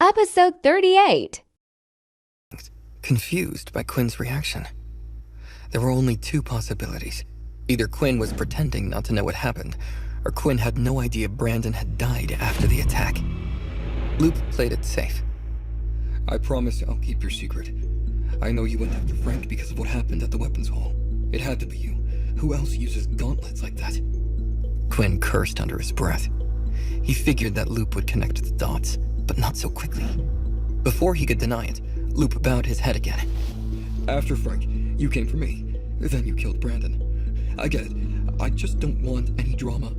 Episode 38. Confused by Quinn's reaction. There were only two possibilities. Either Quinn was pretending not to know what happened, or Quinn had no idea Brandon had died after the attack. Loop played it safe. I promise I'll keep your secret. I know you went after Frank because of what happened at the weapons hall. It had to be you. Who else uses gauntlets like that? Quinn cursed under his breath. He figured that Loop would connect the dots, but not so quickly. Before he could deny it, Loop bowed his head again. After Frank, you came for me. Then you killed Brandon. I get it. I just don't want any drama.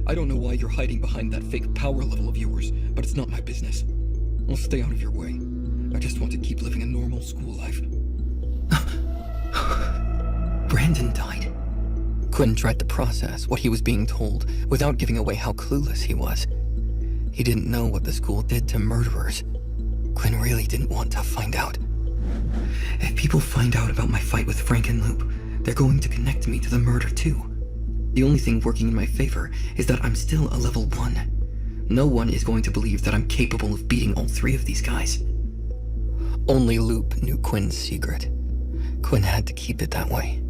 I don't know why you're hiding behind that fake power level of yours, but it's not my business. I'll stay out of your way. I just want to keep living a normal school life. Brandon died. Quinn tried to process what he was being told without giving away how clueless he was. He didn't know what the school did to murderers. Quinn really didn't want to find out. If people find out about my fight with Frank and Loop, they're going to connect me to the murder too. The only thing working in my favor is that I'm still a level 1. No one is going to believe that I'm capable of beating all three of these guys. Only Loop knew Quinn's secret. Quinn had to keep it that way.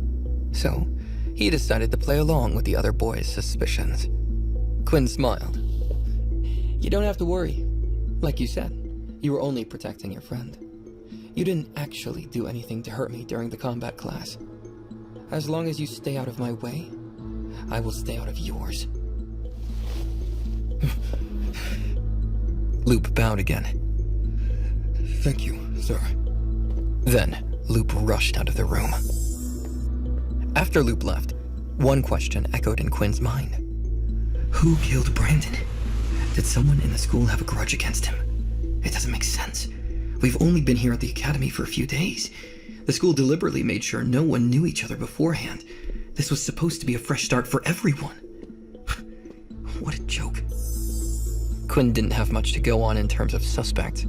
So, he decided to play along with the other boys' suspicions. Quinn smiled. You don't have to worry. Like you said, you were only protecting your friend. You didn't actually do anything to hurt me during the combat class. As long as you stay out of my way, I will stay out of yours. Loop bowed again. Thank you, sir. Then, Loop rushed out of the room. After Loop left, one question echoed in Quinn's mind. Who killed Brandon? Did someone in the school have a grudge against him? It doesn't make sense. We've only been here at the academy for a few days. The school deliberately made sure no one knew each other beforehand. This was supposed to be a fresh start for everyone. What a joke. Quinn didn't have much to go on in terms of suspects.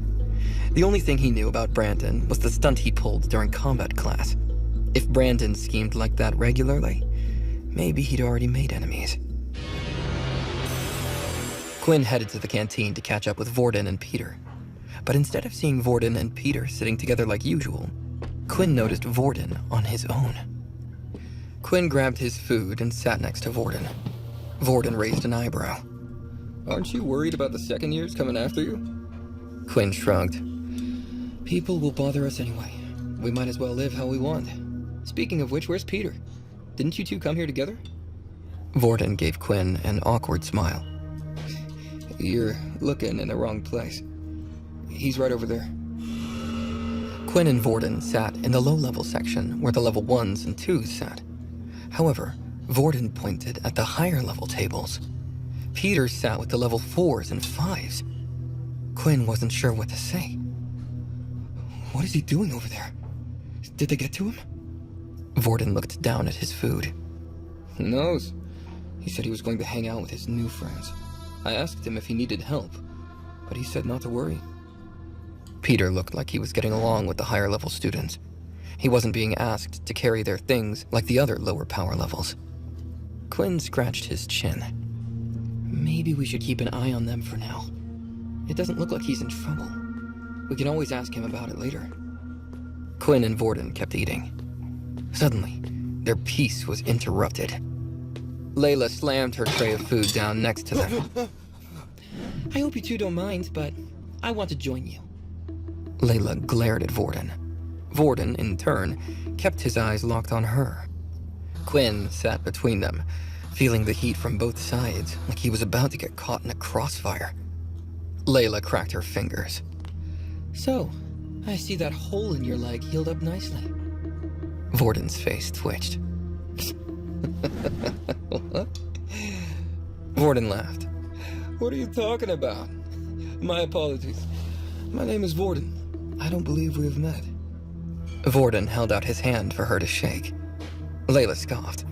The only thing he knew about Brandon was the stunt he pulled during combat class. If Brandon schemed like that regularly, maybe he'd already made enemies. Quinn headed to the canteen to catch up with Vorden and Peter. But instead of seeing Vorden and Peter sitting together like usual, Quinn noticed Vorden on his own. Quinn grabbed his food and sat next to Vorden. Vorden raised an eyebrow. Aren't you worried about the second years coming after you? Quinn shrugged. People will bother us anyway. We might as well live how we want. Speaking of which, where's Peter? Didn't you two come here together? Vorden gave Quinn an awkward smile. You're looking in the wrong place. He's right over there. Quinn and Vorden sat in the low-level section where the level 1s and 2s sat. However, Vorden pointed at the higher-level tables. Peter sat with the level 4s and 5s. Quinn wasn't sure what to say. What is he doing over there? Did they get to him? Vorden looked down at his food. Who knows? He said he was going to hang out with his new friends. I asked him if he needed help, but he said not to worry. Peter looked like he was getting along with the higher-level students. He wasn't being asked to carry their things like the other lower power levels. Quinn scratched his chin. Maybe we should keep an eye on them for now. It doesn't look like he's in trouble. We can always ask him about it later. Quinn and Vorden kept eating. Suddenly, their peace was interrupted. Layla slammed her tray of food down next to them. I hope you two don't mind, but I want to join you. Layla glared at Vorden. Vorden, in turn, kept his eyes locked on her. Quinn sat between them, feeling the heat from both sides, like he was about to get caught in a crossfire. Layla cracked her fingers. So, I see that hole in your leg healed up nicely. Vorden's face twitched. What? Vorden laughed. What are you talking about? My apologies. My name is Vorden. I don't believe we have met. Vorden held out his hand for her to shake. Layla scoffed.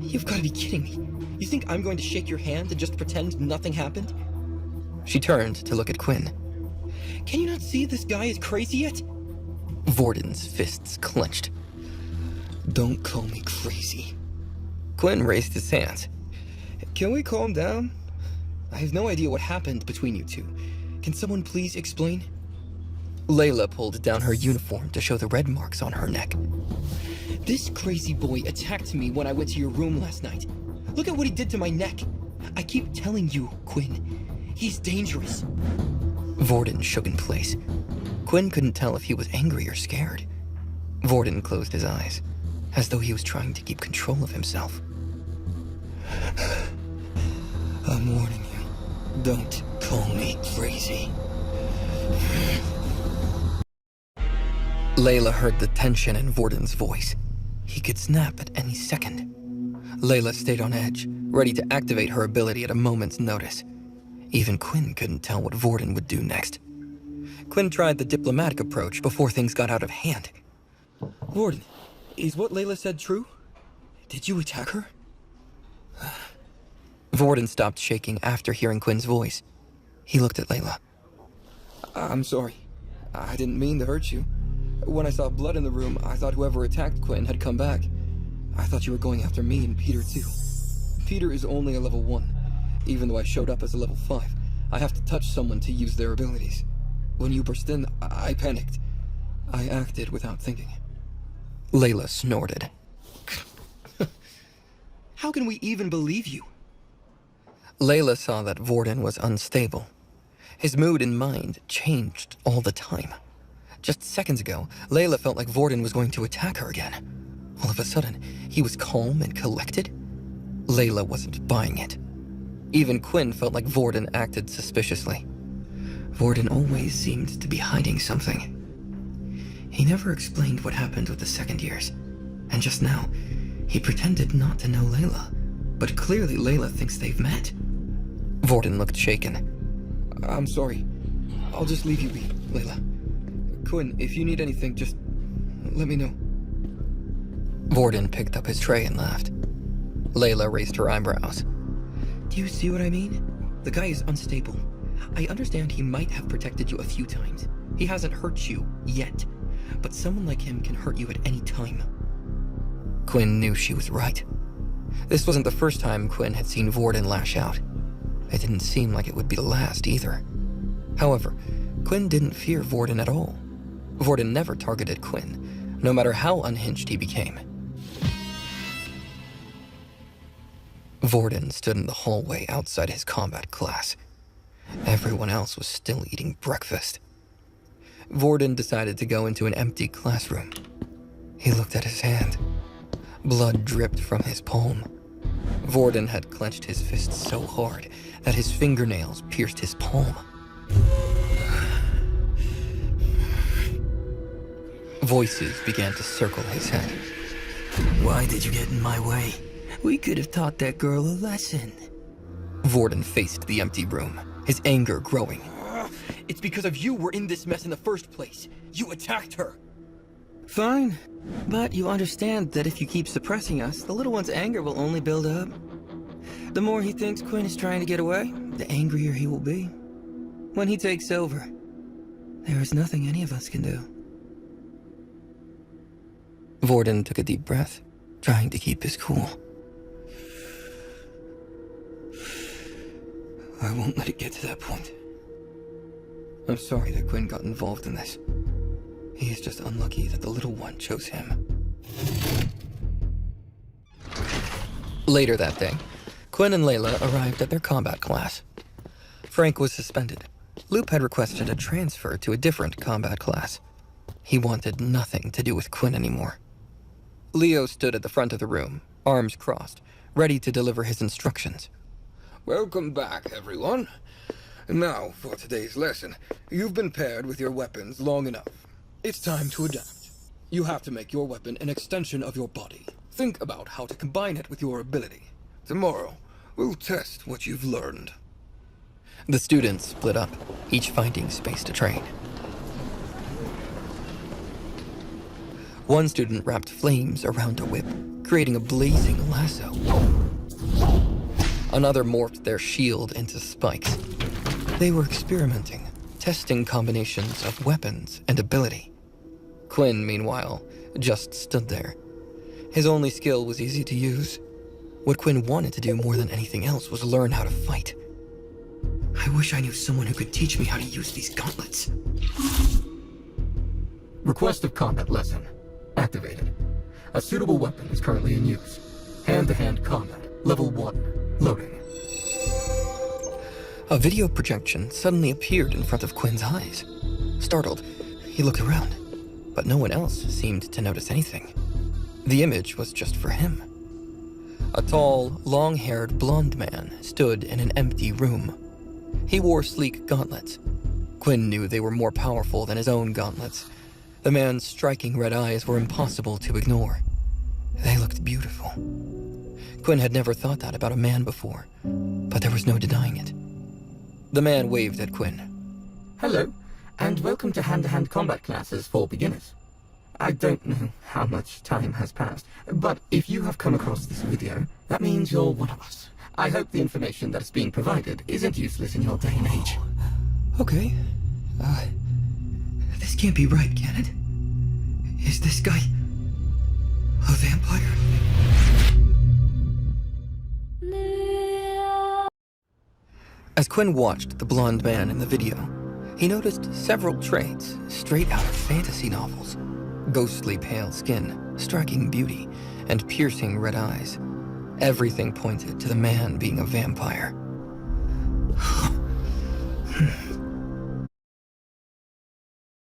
You've got to be kidding me. You think I'm going to shake your hand and just pretend nothing happened? She turned to look at Quinn. Can you not see this guy is crazy yet? Vorden's fists clenched. Don't call me crazy. Quinn raised his hands. Can we calm down? I have no idea what happened between you two. Can someone please explain? Layla pulled down her uniform to show the red marks on her neck. This crazy boy attacked me when I went to your room last night. Look at what he did to my neck. I keep telling you, Quinn. He's dangerous. Vorden shook in place. Quinn couldn't tell if he was angry or scared. Vorden closed his eyes, as though he was trying to keep control of himself. I'm warning you. Don't call me crazy. Layla heard the tension in Vorden's voice. He could snap at any second. Layla stayed on edge, ready to activate her ability at a moment's notice. Even Quinn couldn't tell what Vorden would do next. Quinn tried the diplomatic approach before things got out of hand. Vorden, is what Layla said true? Did you attack her? Vorden stopped shaking after hearing Quinn's voice. He looked at Layla. I'm sorry. I didn't mean to hurt you. When I saw blood in the room, I thought whoever attacked Quinn had come back. I thought you were going after me and Peter too. Peter is only a level 1. Even though I showed up as a level 5, I have to touch someone to use their abilities. When you burst in, I panicked. I acted without thinking. Layla snorted. How can we even believe you? Layla saw that Vorden was unstable. His mood and mind changed all the time. Just seconds ago, Layla felt like Vorden was going to attack her again. All of a sudden, he was calm and collected. Layla wasn't buying it. Even Quinn felt like Vorden acted suspiciously. Vorden always seemed to be hiding something. He never explained what happened with the second years. And just now, he pretended not to know Layla. But clearly Layla thinks they've met. Vorden looked shaken. I'm sorry. I'll just leave you be, Layla. Quinn, if you need anything, just let me know. Vorden picked up his tray and laughed. Layla raised her eyebrows. Do you see what I mean? The guy is unstable. I understand he might have protected you a few times. He hasn't hurt you yet. But someone like him can hurt you at any time. Quinn knew she was right. This wasn't the first time Quinn had seen Vorden lash out. It didn't seem like it would be the last either. However, Quinn didn't fear Vorden at all. Vorden never targeted Quinn, no matter how unhinged he became. Vorden stood in the hallway outside his combat class. Everyone else was still eating breakfast. Vorden decided to go into an empty classroom. He looked at his hand. Blood dripped from his palm. Vorden had clenched his fist so hard that his fingernails pierced his palm. Voices began to circle his head. Why did you get in my way? We could have taught that girl a lesson. Vorden faced the empty room, his anger growing. It's because of you we're in this mess in the first place. You attacked her. Fine, but you understand that if you keep suppressing us, the little one's anger will only build up. The more he thinks Quinn is trying to get away, the angrier he will be. When he takes over, there is nothing any of us can do. Vorden took a deep breath, trying to keep his cool. I won't let it get to that point. I'm sorry that Quinn got involved in this. He is just unlucky that the little one chose him. Later that day, Quinn and Layla arrived at their combat class. Frank was suspended. Loop had requested a transfer to a different combat class. He wanted nothing to do with Quinn anymore. Leo stood at the front of the room, arms crossed, ready to deliver his instructions. Welcome back, everyone. Now, for today's lesson, you've been paired with your weapons long enough. It's time to adapt. You have to make your weapon an extension of your body. Think about how to combine it with your ability. Tomorrow, we'll test what you've learned. The students split up, each finding space to train. One student wrapped flames around a whip, creating a blazing lasso. Another morphed their shield into spikes. They were experimenting, testing combinations of weapons and ability. Quinn, meanwhile, just stood there. His only skill was easy to use. What Quinn wanted to do more than anything else was learn how to fight. I wish I knew someone who could teach me how to use these gauntlets. Request of combat lesson. Activated. A suitable weapon is currently in use. Hand-to-hand combat. Level 1. Loading. A video projection suddenly appeared in front of Quinn's eyes. Startled, he looked around, but no one else seemed to notice anything. The image was just for him. A tall, long-haired blonde man stood in an empty room. He wore sleek gauntlets. Quinn knew they were more powerful than his own gauntlets. The man's striking red eyes were impossible to ignore. They looked beautiful. Quinn had never thought that about a man before, but there was no denying it. The man waved at Quinn. Hello, and welcome to hand-to-hand combat classes for beginners. I don't know how much time has passed, but if you have come across this video, that means you're one of us. I hope the information that is being provided isn't useless in your day and age. Okay. This can't be right, can it? Is this guy a vampire? As Quinn watched the blonde man in the video, he noticed several traits straight out of fantasy novels. Ghostly pale skin, striking beauty, and piercing red eyes. Everything pointed to the man being a vampire.